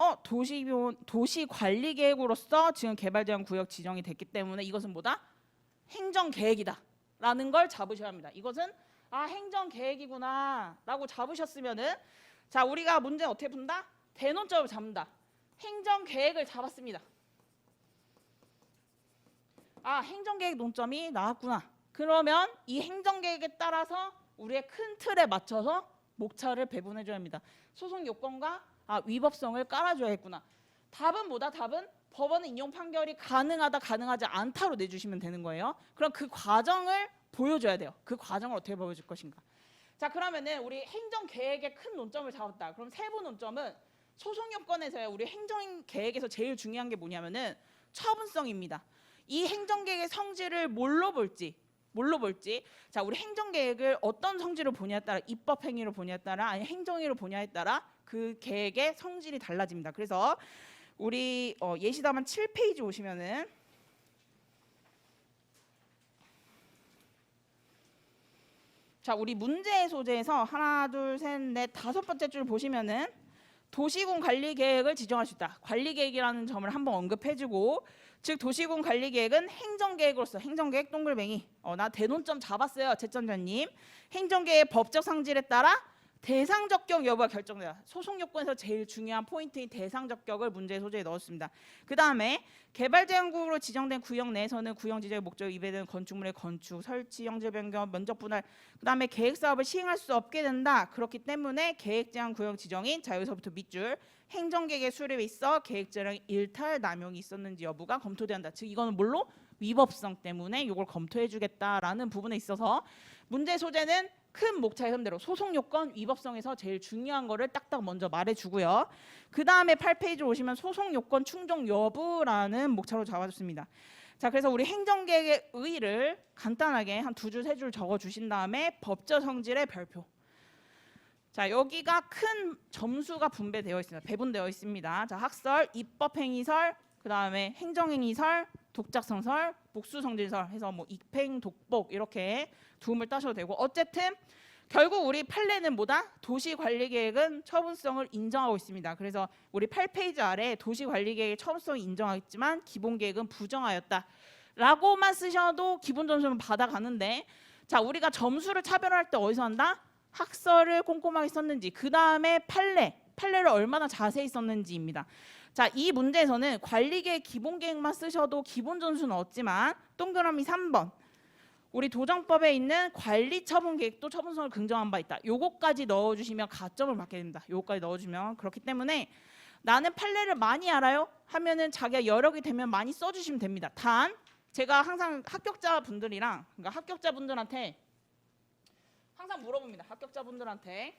도시관리계획으로서 지금 개발제한 구역 지정이 됐기 때문에 이것은 뭐다? 행정계획이다 라는 걸 잡으셔야 합니다. 이것은 행정계획이구나 라고 잡으셨으면은 자, 우리가 문제 어떻게 푼다? 대논점을 잡는다. 행정계획을 잡았습니다. 행정계획 논점이 나왔구나. 그러면 이 행정계획에 따라서 우리의 큰 틀에 맞춰서 목차를 배분해줘야 합니다. 소송 요건과 위법성을 깔아줘야겠구나. 답은 뭐다? 답은 법원의 인용 판결이 가능하다, 가능하지 않다로 내주시면 되는 거예요. 그럼 그 과정을 보여줘야 돼요. 그 과정을 어떻게 보여줄 것인가. 자, 그러면은 우리 행정계획의 큰 논점을 잡았다. 그럼 세부 논점은 소송 요건에서요. 우리 행정계획에서 제일 중요한 게 뭐냐면은 처분성입니다. 이 행정계획의 성질을 뭘로 볼지. 자, 우리 행정계획을 어떤 성질을 보냐에 따라, 입법행위로 보냐에 따라, 아니 행정행위로 보냐에 따라 그 계획의 성질이 달라집니다. 그래서 우리 예시담안 7페이지 오시면은 자, 우리 문제 소재에서 하나, 둘, 셋, 넷, 다섯 번째 줄 보시면은 도시군 관리 계획을 지정할 수 있다. 관리 계획이라는 점을 한번 언급해주고, 즉 도시군 관리 계획은 행정 계획으로서 행정 계획 동글뱅이. 나 대논점 잡았어요, 최전자님. 행정 계획 법적 상질에 따라 대상 적격 여부가 결정된다. 소송 요건에서 제일 중요한 포인트인 대상 적격을 문제 소재에 넣었습니다. 그 다음에 개발제한구역으로 지정된 구역 내에서는 구역 지정의 목적에 위배되는 건축물의 건축, 설치, 형질 변경, 면적 분할, 그 다음에 계획 사업을 시행할 수 없게 된다. 그렇기 때문에 계획 제한 구역 지정인 자 여기서부터 밑줄 행정계획의 수립에 있어 계획 제한 일탈 남용이 있었는지 여부가 검토된다. 즉 이거는 뭘로? 위법성 때문에 이걸 검토해주겠다라는 부분에 있어서 문제 소재는 큰 목차의 흐름대로 소송 요건 위법성에서 제일 중요한 거를 딱딱 먼저 말해주고요. 그 다음에 8페이지 오시면 소송 요건 충족 여부라는 목차로 잡아줬습니다. 자, 그래서 우리 행정계획의 의의를 간단하게 한 두 줄, 세 줄 적어주신 다음에 법적 성질의 별표. 자, 여기가 큰 점수가 분배되어 있습니다. 배분되어 있습니다. 자, 학설, 입법행위설, 그 다음에 행정행위설, 독작성설, 복수성질설 해서 뭐 입행, 독복 이렇게 도움을 따셔도 되고, 어쨌든 결국 우리 판례는 뭐다? 도시관리계획은 처분성을 인정하고 있습니다. 그래서 우리 8페이지 아래 도시관리계획의 처분성을 인정하겠지만 기본계획은 부정하였다 라고만 쓰셔도 기본 점수는 받아가는데, 자, 우리가 점수를 차별할 때 어디서 한다? 학설을 꼼꼼하게 썼는지, 그 다음에 판례를 얼마나 자세히 썼는지입니다. 자, 이 문제에서는 관리계획 기본계획만 쓰셔도 기본 점수는 얻지만 동그라미 3번 우리 도정법에 있는 관리처분계획도 처분성을 긍정한 바 있다. 요거까지 넣어주시면 가점을 받게 됩니다. 요거까지 넣어주면. 그렇기 때문에 나는 판례를 많이 알아요 하면은 자기가 여력이 되면 많이 써주시면 됩니다. 단 제가 항상 합격자분들이랑, 그러니까 합격자분들한테 항상 물어봅니다. 합격자분들한테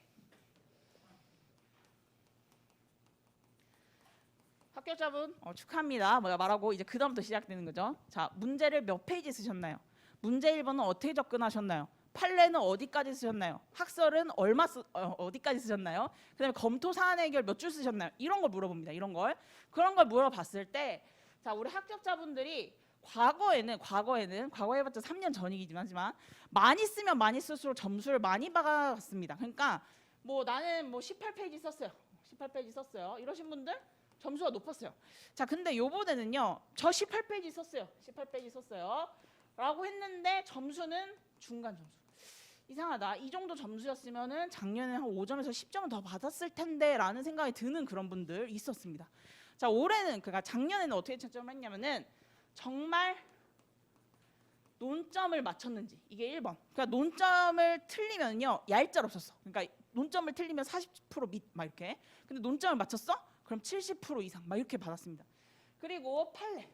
합격자분 축하합니다 뭐야 말하고 이제 그 다음부터 시작되는 거죠. 자, 문제를 몇 페이지 쓰셨나요? 문제 1번은 어떻게 접근하셨나요? 판례는 어디까지 쓰셨나요? 학설은 어디까지 쓰셨나요? 그 다음에 검토 사안 해결 몇 줄 쓰셨나요? 이런 걸 물어봅니다. 이런 걸. 그런 걸 물어봤을 때, 자, 우리 합격자분들이 과거에 해봤자 3년 전이긴 하지만 많이 쓰면 많이 쓸수록 점수를 많이 받았습니다. 그러니까 뭐 나는 뭐 18페이지 썼어요. 18페이지 썼어요. 이러신 분들 점수가 높았어요. 자, 근데 요번에는요, 저 18페이지 썼어요. 18페이지 썼어요. 라고 했는데 점수는 중간 점수. 이상하다. 이 정도 점수였으면은 작년에 한 5점에서 10점은 더 받았을 텐데 라는 생각이 드는 그런 분들 있었습니다. 자, 올해는, 그러니까 작년에는 어떻게 채점했냐면은 정말 논점을 맞췄는지, 이게 1번. 그러니까 논점을 틀리면요, 얄짤 없었어. 그러니까 논점을 틀리면 40% 밑 막 이렇게. 근데 논점을 맞췄어? 그럼 70% 이상 막 이렇게 받았습니다. 그리고 판례.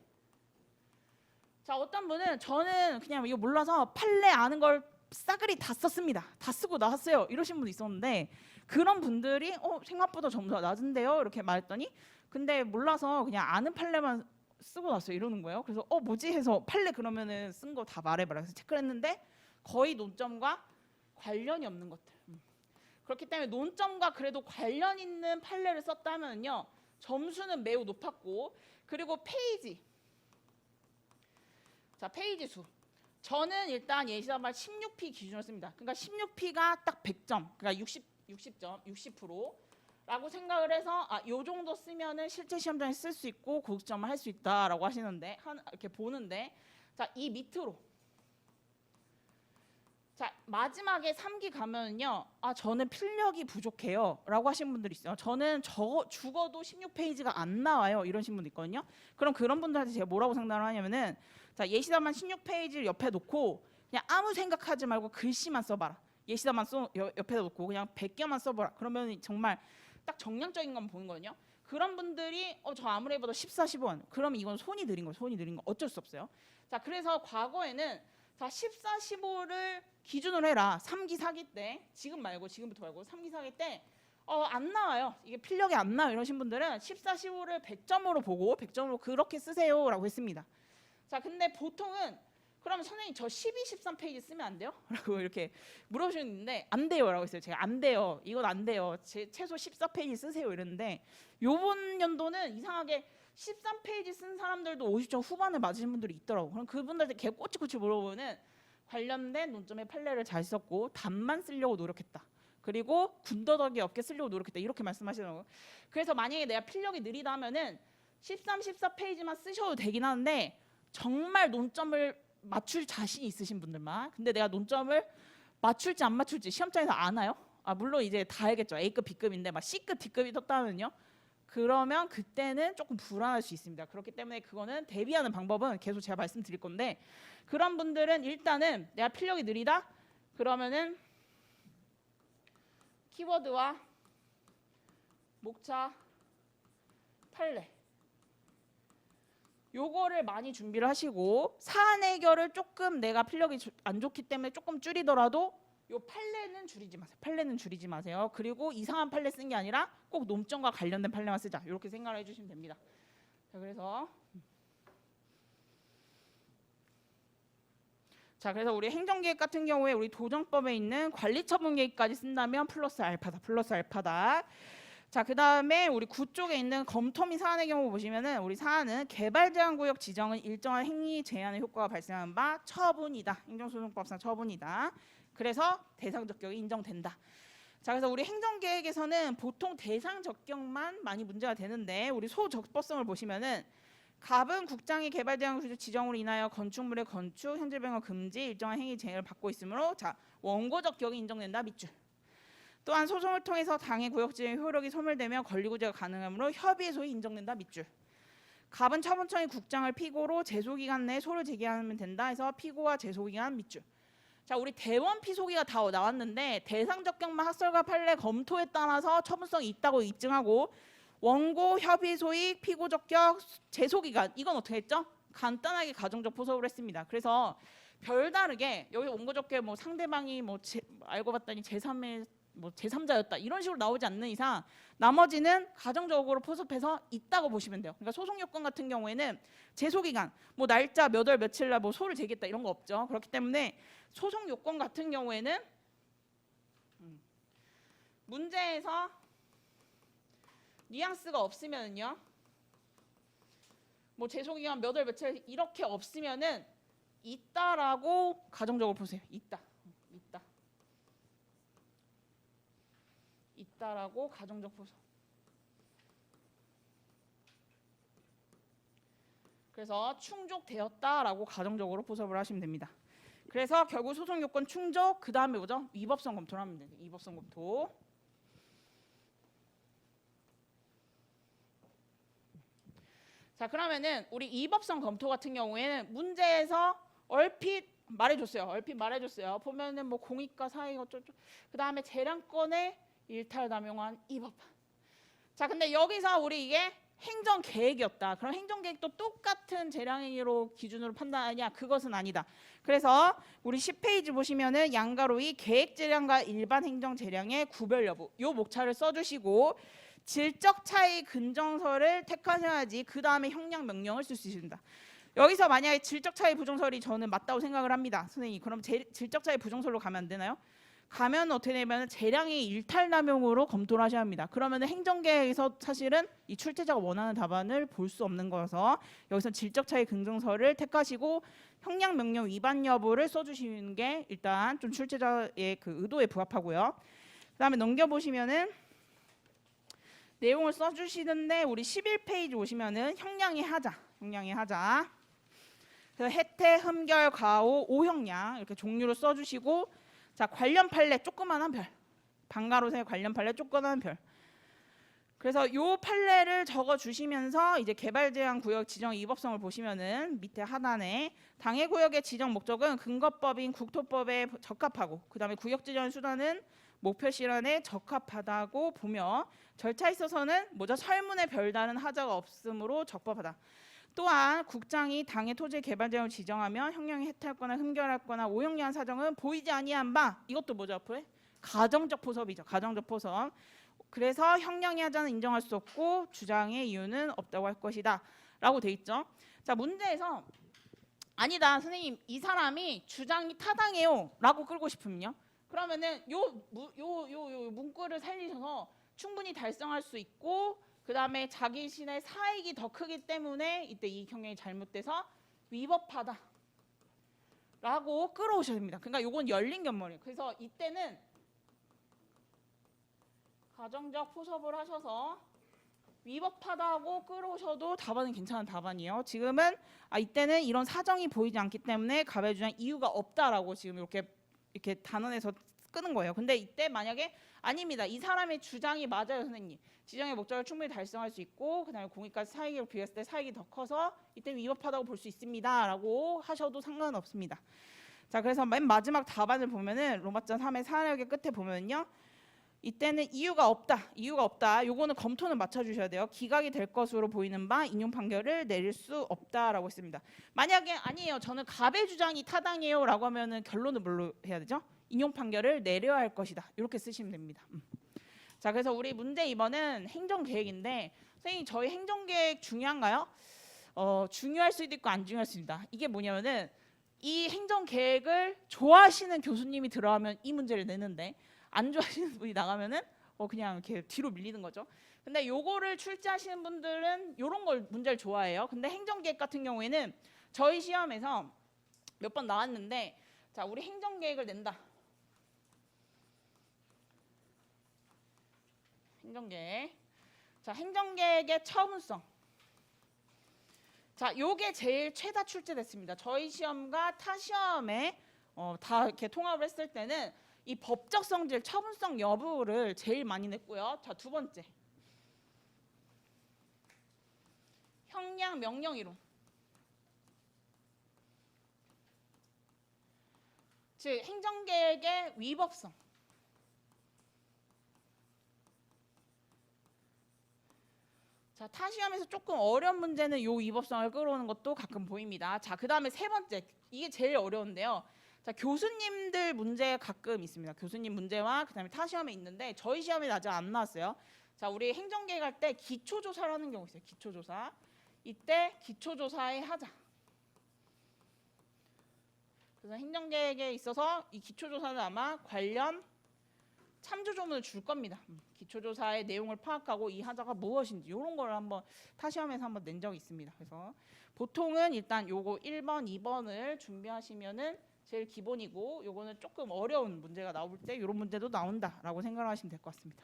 자, 어떤 분은 저는 그냥 이거 몰라서 판례 아는 걸 싸그리 다 썼습니다. 다 쓰고 나왔어요. 이러신 분도 있었는데, 그런 분들이 생각보다 점수가 낮은데요? 이렇게 말했더니, 근데 몰라서 그냥 아는 판례만 쓰고 났어요. 이러는 거예요. 그래서 뭐지 해서 판례 그러면은 쓴 거 다 말해봐라. 그래서 체크를 했는데 거의 논점과 관련이 없는 것들. 그렇기 때문에 논점과 그래도 관련 있는 판례를 썼다면요, 점수는 매우 높았고, 그리고 페이지. 자, 페이지 수. 저는 일단 예시담발 16P 기준으로 씁니다. 그러니까 16P가 딱 100점, 그러니까 60점, 60%라고 생각을 해서 요 정도 쓰면은 실제 시험장에 쓸 수 있고 고득점을 할 수 있다라고 하시는데, 이렇게 보는데, 자, 이 밑으로. 자, 마지막에 3기 가면은요, 저는 필력이 부족해요 라고 하신 분들이 있어요. 저는 죽어도 16페이지가 안 나와요 이러신 분도 있거든요. 그럼 그런 분들한테 제가 뭐라고 상담을 하냐면은, 자, 예시담만 16페이지를 옆에 놓고 그냥 아무 생각하지 말고 글씨만 써봐라. 예시담만 옆에 놓고 그냥 100개만 써봐라. 그러면 정말 딱 정량적인 건 보는 거거든요. 그런 분들이 저 아무리 해봐도 14, 15원. 그러면 이건 손이 느린 거예요. 손이 느린 거 어쩔 수 없어요. 자, 그래서 과거에는 자, 14, 15를 기준으로 해라. 3기, 4기 때, 지금부터 말고 3기, 4기 때 안 나와요. 이게 필력이 안 나와요. 이러신 분들은 14, 15를 100점으로 보고 100점으로 그렇게 쓰세요 라고 했습니다. 자, 근데 보통은 그러면 선생님 저 12, 13페이지 쓰면 안 돼요? 라고 이렇게 물어보시는데 안 돼요 라고 했어요. 제가 안 돼요. 이건 안 돼요. 최소 14페이지 쓰세요 이랬는데, 요번 연도는 이상하게 13페이지 쓴 사람들도 50점 후반을 맞으신 분들이 있더라고. 그럼 그분들한테 계속 꼬치꼬치 물어보면은 관련된 논점의 판례를 잘 썼고 답만 쓰려고 노력했다. 그리고 군더더기 없게 쓰려고 노력했다. 이렇게 말씀하시는 거예요. 그래서 만약에 내가 필력이 느리다 하면은 13, 14페이지만 쓰셔도 되긴 하는데 정말 논점을 맞출 자신이 있으신 분들만. 근데 내가 논점을 맞출지 안 맞출지 시험장에서 아나요? 물론 이제 다 알겠죠. A급, B급인데 막 C급, D급이 떴다면요. 그러면 그때는 조금 불안할 수 있습니다. 그렇기 때문에 그거는 대비하는 방법은 계속 제가 말씀드릴 건데 그런 분들은 일단은 내가 필력이 느리다? 그러면은 키워드와 목차, 판례 요거를 많이 준비를 하시고 사안 해결을 조금 내가 필력이 안 좋기 때문에 조금 줄이더라도 요 판례는 줄이지 마세요. 판례는 줄이지 마세요. 그리고 이상한 판례 쓴 게 아니라 꼭 논점과 관련된 판례만 쓰자. 이렇게 생각을 해주시면 됩니다. 자 그래서 우리 행정계획 같은 경우에 우리 도정법에 있는 관리처분계획까지 쓴다면 플러스 알파다. 플러스 알파다. 자 그다음에 우리 9쪽에 있는 검토 및 사안의 경우 보시면은 우리 사안은 개발제한구역 지정은 일정한 행위 제한의 효과가 발생하는 바 처분이다. 행정소송법상 처분이다. 그래서 대상 적격이 인정된다. 자 그래서 우리 행정계획에서는 보통 대상 적격만 많이 문제가 되는데 우리 소적법성을 보시면은 갑은 국장이 개발제한 지정으로 인하여 건축물의 건축, 현재 병역 금지, 일정한 행위 제한을 받고 있으므로 자 원고 적격이 인정된다. 밑줄. 또한 소송을 통해서 당해 구역지정의 효력이 소멸되며 권리구제가 가능하므로 협의의 소위 인정된다. 밑줄. 갑은 처분청이 국장을 피고로 제소기간 내에 소를 제기하면 된다 해서 피고와 제소기간 밑줄. 자 우리 대원 피소기가 다 나왔는데 대상 적격만 학설과 판례 검토에 따라서 처분성이 있다고 입증하고 원고, 협의, 소익, 피고 적격, 제소기간 이건 어떻게 했죠? 간단하게 가정적 포섭을 했습니다. 그래서 별다르게 여기 원고 적격 뭐 상대방이 알고 봤더니 제3자였다 이런 식으로 나오지 않는 이상 나머지는 가정적으로 포섭해서 있다고 보시면 돼요. 그러니까 소송 요건 같은 경우에는 제소기간 날짜 몇 월 며칠 날 소를 제기했다 이런 거 없죠. 그렇기 때문에 소송 요건 같은 경우에는 문제에서 뉘앙스가 없으면요. 제소기간 몇 월 며칠 이렇게 없으면은 있다라고 가정적으로 보세요. 있다라고 가정적 포섭. 그래서 충족되었다라고 가정적으로 포섭을 하시면 됩니다. 그래서 결국 소송 요건 충족 그 다음에 뭐죠? 위법성 검토를 하면 돼요. 위법성 검토. 자 그러면은 우리 위법성 검토 같은 경우에는 문제에서 얼핏 말해줬어요. 보면은 공익과 사익 어쩌고 그 다음에 재량권의 일탈남용한 위법한. 자 근데 여기서 우리 이게 행정계획이었다. 그럼 행정계획도 똑같은 재량행위로 기준으로 판단하냐? 그것은 아니다. 그래서 우리 10페이지 보시면은 양가로이 계획재량과 일반 행정재량의 구별 여부 요 목차를 써주시고 질적 차이 근정설을 택하셔야지 그 다음에 형량 명령을 쓸 수 있습니다. 여기서 만약에 질적 차이 부정설이 저는 맞다고 생각을 합니다. 선생님 그럼 질적 차이 부정설로 가면 안 되나요? 가면 어떻게 되냐면 재량의 일탈남용으로 검토를 하셔야 합니다. 그러면 행정계획에서 사실은 이 출제자가 원하는 답안을 볼 수 없는 거여서 여기서 질적 차이 긍정설을 택하시고 형량 명령 위반 여부를 써주시는 게 일단 좀 출제자의 그 의도에 부합하고요. 그다음에 넘겨보시면은 내용을 써주시는데 우리 11페이지 오시면은 형량의 하자. 그래서 혜택, 흠결, 과오, 오형량 이렇게 종류로 써주시고 자 관련 판례 조그만한 별. 방가로세 관련 판례 조그만한 별. 그래서 요 판례를 적어주시면서 이제 개발제한 구역 지정 위법성을 보시면은 밑에 하단에 당해구역의 지정 목적은 근거법인 국토법에 적합하고 그 다음에 구역 지정 수단은 목표 실현에 적합하다고 보며 절차에 있어서는 설문에 별다른 하자가 없으므로 적법하다. 또한 국장이 당해 토지 개발 제한을 지정하면 형량이 해탈하거나 흠결하거나 오형량 사정은 보이지 아니한 바 이것도 앞에 가정적 포섭이죠. 가정적 포섭. 그래서 형량의 하자는 인정할 수 없고 주장의 이유는 없다고 할 것이다 라고 돼 있죠. 자 문제에서 아니다 선생님 이 사람이 주장이 타당해요 라고 끌고 싶으면요. 그러면은 요 문구를 살리셔서 충분히 달성할 수 있고 그 다음에 자기 신의 사익이 더 크기 때문에 이때 이 형량이 잘못돼서 위법하다 라고 끌어오셔야 됩니다. 그러니까 요건 열린 견머리예요. 그래서 이때는 가정적 포섭을 하셔서 위법하다고 끌어오셔도 답안은 괜찮은 답안이에요. 지금은 이때는 이런 사정이 보이지 않기 때문에 갑의 주장 이유가 없다라고 지금 이렇게 단언해서 끄는 거예요. 근데 이때 만약에 아닙니다. 이 사람의 주장이 맞아요, 선생님. 지정의 목적을 충분히 달성할 수 있고 그다음에 공익까지 사익으로 비교했을 때 사익이 더 커서 이때는 위법하다고 볼 수 있습니다라고 하셔도 상관없습니다. 자, 그래서 맨 마지막 답안을 보면은 로마자 3의 사례의 끝에 보면요. 이때는 이유가 없다. 요거는 검토는 맞춰주셔야 돼요. 기각이 될 것으로 보이는 바 인용 판결을 내릴 수 없다라고 했습니다. 만약에 아니에요. 저는 갑의 주장이 타당해요라고 하면은 결론은 뭘로 해야 되죠? 인용 판결을 내려야 할 것이다. 이렇게 쓰시면 됩니다. 자, 그래서 우리 문제 2번은 행정계획인데 선생님 저희 행정계획 중요한가요? 중요할 수도 있고 안 중요할 수도 있다. 이게 뭐냐면은 이 행정계획을 좋아하시는 교수님이 들어가면 이 문제를 내는데 안 좋아하시는 분이 나가면은 그냥 이렇게 뒤로 밀리는 거죠. 근데 요거를 출제하시는 분들은 요런 걸 문제를 좋아해요. 근데 행정계획 같은 경우에는 저희 시험에서 몇 번 나왔는데 자, 우리 행정계획을 낸다. 행정계획. 자, 행정계획의 처분성. 자, 요게 제일 최다 출제됐습니다. 저희 시험과 타 시험에 다 이렇게 통합을 했을 때는 이 법적 성질, 처분성 여부를 제일 많이 냈고요. 자, 두 번째. 형량 명령 이론. 즉 행정계획의 위법성. 자, 타 시험에서 조금 어려운 문제는 요 위법성을 끌어오는 것도 가끔 보입니다. 자, 그다음에 세 번째. 이게 제일 어려운데요. 자, 교수님들 문제 가끔 있습니다. 교수님 문제와 그다음에 타 시험에 있는데 저희 시험에 아직 안 나왔어요. 자, 우리 행정계획 할 때 기초조사라는 경우 있어요. 기초조사. 이때 기초조사에 하자. 그래서 행정계획에 있어서 이 기초조사는 아마 관련 참조조문을 줄 겁니다. 기초조사의 내용을 파악하고 이 하자가 무엇인지 이런 걸 한번 타 시험에서 한번 낸 적이 있습니다. 그래서 보통은 일단 요거 1번, 2번을 준비하시면은 제일 기본이고 요거는 조금 어려운 문제가 나올 때 이런 문제도 나온다라고 생각을 하시면 될 것 같습니다.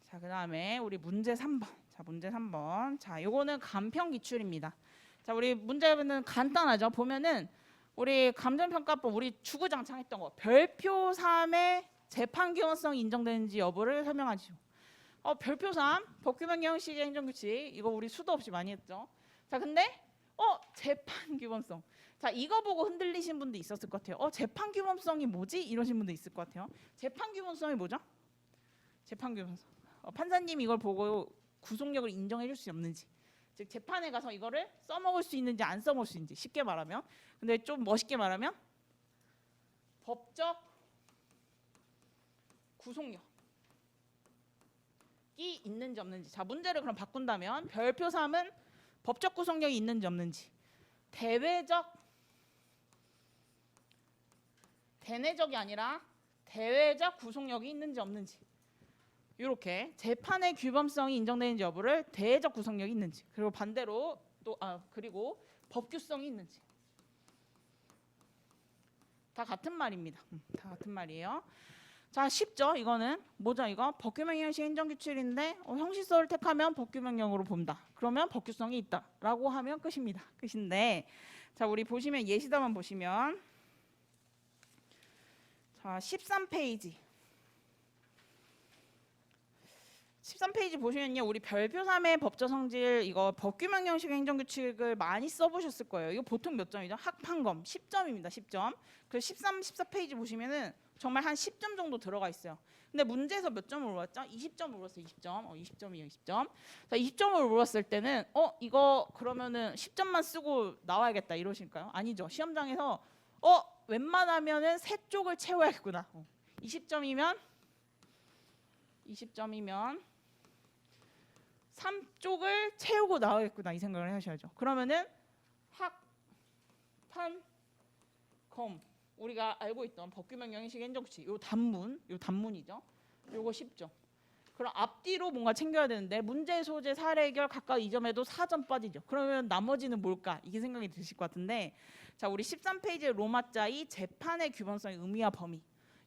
자, 그다음에 우리 문제 3번. 자, 문제 3번. 자, 요거는 간편 기출입니다. 자, 우리 문제는 간단하죠. 보면은 우리 감정평가법 우리 주구장창 했던 거 별표 3의 재판 기원성이 인정되는지 여부를 설명하시오. 별표 3 법규명 형식의 행정규칙 이거 우리 수도 없이 많이 했죠. 자, 근데 재판 규범성. 자, 이거 보고 흔들리신 분도 있었을 것 같아요. 재판 규범성이 뭐지? 이러신 분도 있을 것 같아요. 재판 규범성이 뭐죠? 재판 규범성. 판사님 이걸 보고 구속력을 인정해 줄 수 없는지, 즉 재판에 가서 이거를 써먹을 수 있는지 안 써먹을 수 있는지 쉽게 말하면, 근데 좀 멋있게 말하면 법적 구속력이 있는지 없는지. 자, 문제를 그럼 바꾼다면 별표 3은 법적 구속력이 있는지 없는지, 대내적이 아니라 대외적 구속력이 있는지 없는지, 이렇게 재판의 규범성이 인정되는지 여부를 대외적 구속력이 있는지, 그리고 반대로 또 그리고 법규성이 있는지. 다 같은 말입니다. 다 같은 말이에요. 자, 쉽죠? 이거는 뭐죠? 이거 법규명 형식 행정규칙인데 형식서를 택하면 법규명령으로 본다. 그러면 법규성이 있다라고 하면 끝입니다. 끝인데, 자, 우리 보시면 예시담만 보시면 자 13페이지. 13페이지 보시면요, 우리 별표 3의 법적 성질 이거 법규명 형식 행정규칙을 많이 써보셨을 거예요. 이거 보통 몇 점이죠? 학판검 10점입니다. 10점. 그래서 13, 14페이지 보시면은 정말 한 10점 정도 들어가 있어요. 근데 문제에서 몇 점을 물었죠? 20점을 물었어요. 20점. 20점이에요. 20점. 자, 20점을 물었을 때는 이거 그러면은 10점만 쓰고 나와야겠다 이러실까요? 아니죠. 시험장에서 웬만하면은 세 쪽을 채워야겠구나. 20점이면 3쪽을 채우고 나오겠구나 이 생각을 하셔야죠. 그러면은 학, 판, 검 우리가 알고 있던 법규명 형식 행정규칙 요 단문이죠. 요거 10점. 그럼 앞뒤로 뭔가 챙겨야 되는데 문제, 소재, 사례, 해결 각각 2점에도 4점 빠지죠. 그러면 나머지는 뭘까? 이게 생각이 드실 것 같은데, 자, 우리 13페이지에 로마자 2 재판의 규범성의 의미와 범위,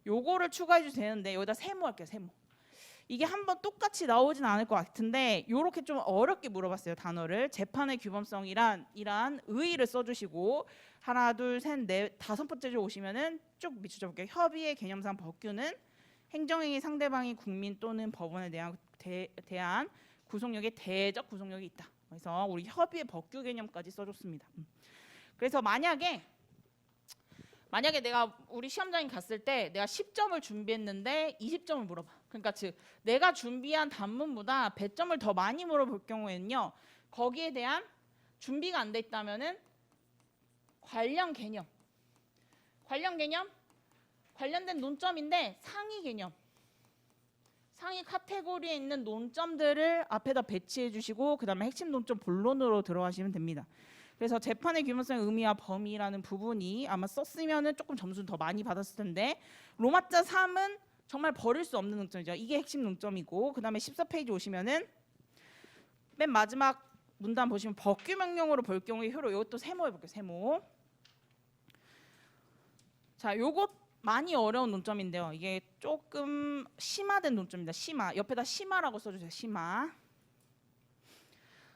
요거를 추가해 주셔도 되는데 여기다 세모할게요. 세모. 이게 한번 똑같이 나오진 않을 것 같은데 요렇게 좀 어렵게 물어봤어요. 단어를. 재판의 규범성이란 이란 의의를 써주시고 하나, 둘, 셋, 넷, 다섯 번째 줄 오시면은 쭉 밑줄 쳐볼게요. 협의의 개념상 법규는 행정행위 상대방이 국민 또는 법원에 대한 구속력에 대적 구속력이 있다. 그래서 우리 협의의 법규 개념까지 써줬습니다. 그래서 만약에 내가 우리 시험장에 갔을 때 내가 10점을 준비했는데 20점을 물어봐. 그러니까 즉 내가 준비한 단문보다 배점을 더 많이 물어볼 경우에는요. 거기에 대한 준비가 안 돼 있다면은 관련 개념, 관련된 논점인데 상위 개념, 상위 카테고리에 있는 논점들을 앞에다 배치해 주시고 그 다음에 핵심 논점 본론으로 들어가시면 됩니다. 그래서 재판의 규모성의 의미와 범위라는 부분이 아마 썼으면은 조금 점수 더 많이 받았을 텐데 로마자 3은 정말 버릴 수 없는 논점이죠. 이게 핵심 논점이고 그 다음에 14페이지 오시면은 맨 마지막 문단 보시면 법규 명령으로 볼 경우에 효로 이것도 세모 해볼게요. 세모. 자, 요것 많이 어려운 논점인데요. 이게 조금 심화된 논점입니다. 심화. 옆에다 심화라고 써주세요. 심화.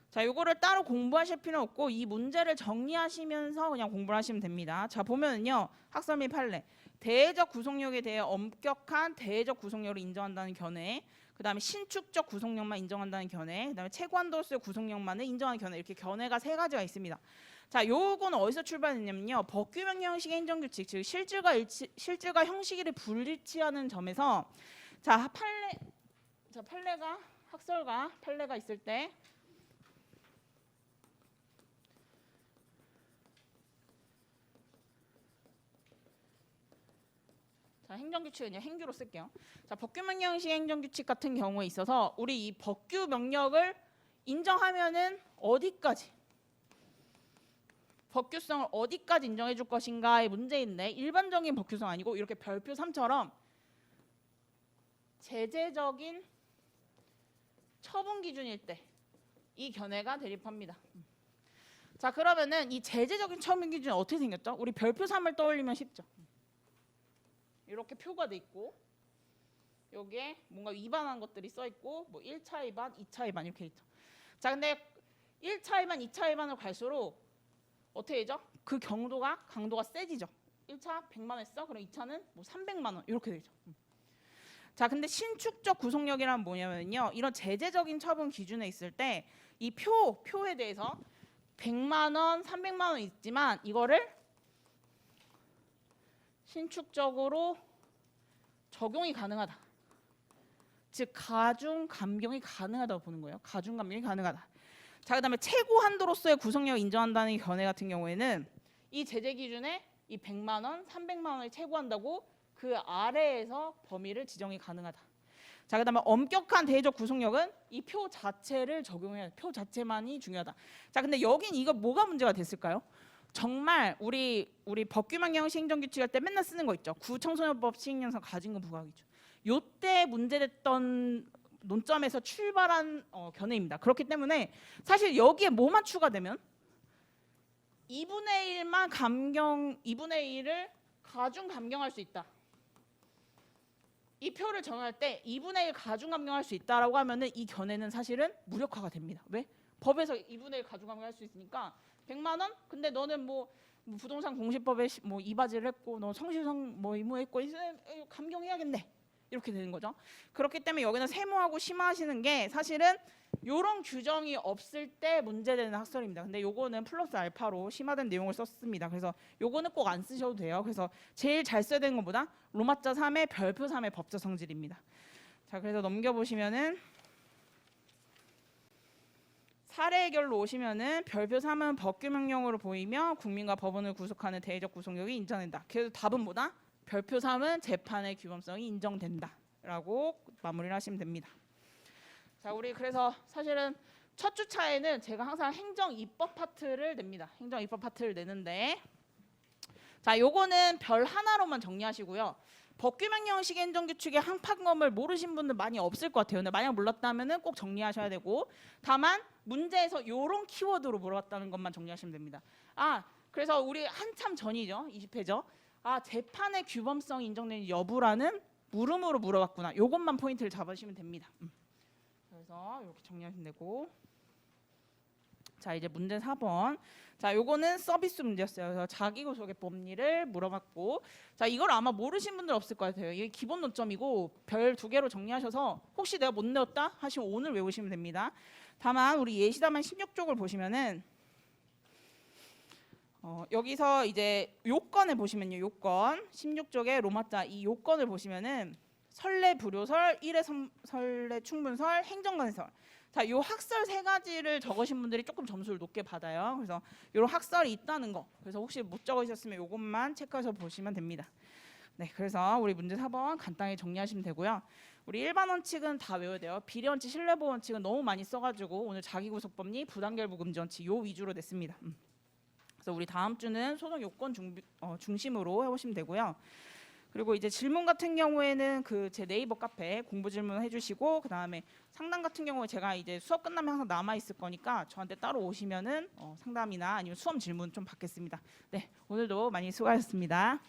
자, 요거를 따로 공부하실 필요 없고 이 문제를 정리하시면서 그냥 공부를 하시면 됩니다. 자, 보면은요. 학설 및 판례. 대외적 구속력에 대해 엄격한 대외적 구속력을 인정한다는 견해. 그다음에 신축적 구속력만 인정한다는 견해. 그다음에 최고한도수의 구속력만을 인정하는 견해. 이렇게 견해가 세 가지가 있습니다. 자, 요거는 어디서 출발했냐면요. 법규 명령 형식의 행정규칙, 즉 실질과 형식을 불일치하는 점에서 자, 판례가 학설과 판례가 있을 때 자, 행정규칙은 행규로 쓸게요. 자, 법규 명령 형식의 행정규칙 같은 경우에 있어서 우리 이 법규 명령을 인정하면은 어디까지 법규성을 어디까지 인정해 줄 것인가의 문제인데 일반적인 법규성 아니고 이렇게 별표 3처럼 제재적인 처분 기준일 때 이 견해가 대립합니다. 자, 그러면은 이 제재적인 처분 기준이 어떻게 생겼죠? 우리 별표 3을 떠올리면 쉽죠. 이렇게 표가 돼 있고 여기에 뭔가 위반한 것들이 써 있고 뭐 1차 위반, 2차 위반 이렇게 있죠. 자, 근데 1차 위반, 2차 위반으로 갈수록 어떻게 되죠? 그 강도가 세지죠. 1차 100만 원 했어. 그럼 2차는 뭐 300만 원 이렇게 되죠. 자, 근데 신축적 구속력이란 뭐냐면요. 이런 제재적인 처분 기준에 있을 때 이 표에 대해서 100만 원, 300만 원 있지만 이거를 신축적으로 적용이 가능하다. 즉 가중 감경이 가능하다고 보는 거예요. 가중 감경이 가능하다. 자, 그다음에 최고 한도로서의 구속력을 인정한다는 견해 같은 경우에는 이 제재 기준에 이 100만 원, 300만 원을 최고한다고 그 아래에서 범위를 지정이 가능하다. 자, 그다음에 엄격한 대외적 구속력은 이 표 자체를 적용해야 돼. 표 자체만이 중요하다. 자, 근데 여긴 이거 뭐가 문제가 됐을까요? 정말 우리 법규 명령 형식 행정규칙 할 때 맨날 쓰는 거 있죠. 구청소년법 시행령상 가진금 부과기준. 요때 문제됐던 논점에서 출발한 견해입니다. 그렇기 때문에 사실 여기에 뭐만 추가되면 2분의 1을 가중 감경할 수 있다. 이 표를 정할 때 2분의 1 가중 감경할 수 있다라고 하면은 이 견해는 사실은 무력화가 됩니다. 왜? 법에서 2분의 1 가중 감경할 수 있으니까 100만 원? 근데 너는 뭐 부동산 공시법에 뭐 이바지를 했고 너 성실성 뭐 의무했고 감경해야겠네. 이렇게 되는 거죠. 그렇기 때문에 여기는 세모하고 심화하시는 게 사실은 이런 규정이 없을 때 문제되는 학설입니다. 근데 요거는 플러스 알파로 심화된 내용을 썼습니다. 그래서 요거는 꼭 안 쓰셔도 돼요. 그래서 제일 잘 써야 되는 것보다 로마자 3의 별표 3의 법적 성질입니다. 자, 그래서 넘겨보시면은 사례 해결로 오시면은 별표 3은 법규 명령으로 보이며 국민과 법원을 구속하는 대외적 구속력이 인정된다. 그래서 답은 뭐다? 별표 3은 재판의 규범성이 인정된다라고 마무리를 하시면 됩니다. 자, 우리 그래서 사실은 첫 주차에는 제가 항상 행정 입법 파트를 냅니다. 행정 입법 파트를 내는데 자, 요거는 별 하나로만 정리하시고요. 법규명 형식의 행정규칙의 항판검을 모르신 분들 많이 없을 것 같아요. 근데 만약 몰랐다면은 꼭 정리하셔야 되고, 다만 문제에서 이런 키워드로 물어봤다는 것만 정리하시면 됩니다. 그래서 우리 한참 전이죠. 20회죠. 재판의 규범성이 인정되는 여부라는 물음으로 물어봤구나. 요것만 포인트를 잡으시면 됩니다. 그래서 이렇게 정리하시면 되고, 자 이제 문제 4번. 자 요거는 서비스 문제였어요. 그래서 자기소개 법리를 물어봤고, 자 이걸 아마 모르신 분들 없을 것 같아요. 이게 기본 논점이고 별 2개로 정리하셔서 혹시 내가 못 내었다 하시면 오늘 외우시면 됩니다. 다만 우리 예시담안 16쪽을 보시면은 여기서 이제 요건을 보시면요. 요건 16쪽에 로마자 이 요건을 보시면은 설례 불효설, 일회 설례 충분설, 행정관설. 자, 요 학설 3가지를 적으신 분들이 조금 점수를 높게 받아요. 그래서 요런 학설이 있다는 거. 그래서 혹시 못 적으셨으면 요것만 체크해서 보시면 됩니다. 네, 그래서 우리 문제 4번 간단히 정리하시면 되고요. 우리 일반 원칙은 다 외워야 돼요. 비례 원칙, 신뢰보호 원칙은 너무 많이 써가지고 오늘 자기구속법리, 부당결부 금지 원칙 요 위주로 냈습니다. 그래서 우리 다음 주는 소송 요건 중심으로 해보시면 되고요. 그리고 이제 질문 같은 경우에는 그 제 네이버 카페 공부 질문 해주시고, 그 다음에 상담 같은 경우에 제가 이제 수업 끝나면 항상 남아 있을 거니까 저한테 따로 오시면은 상담이나 아니면 수험 질문 좀 받겠습니다. 네, 오늘도 많이 수고하셨습니다.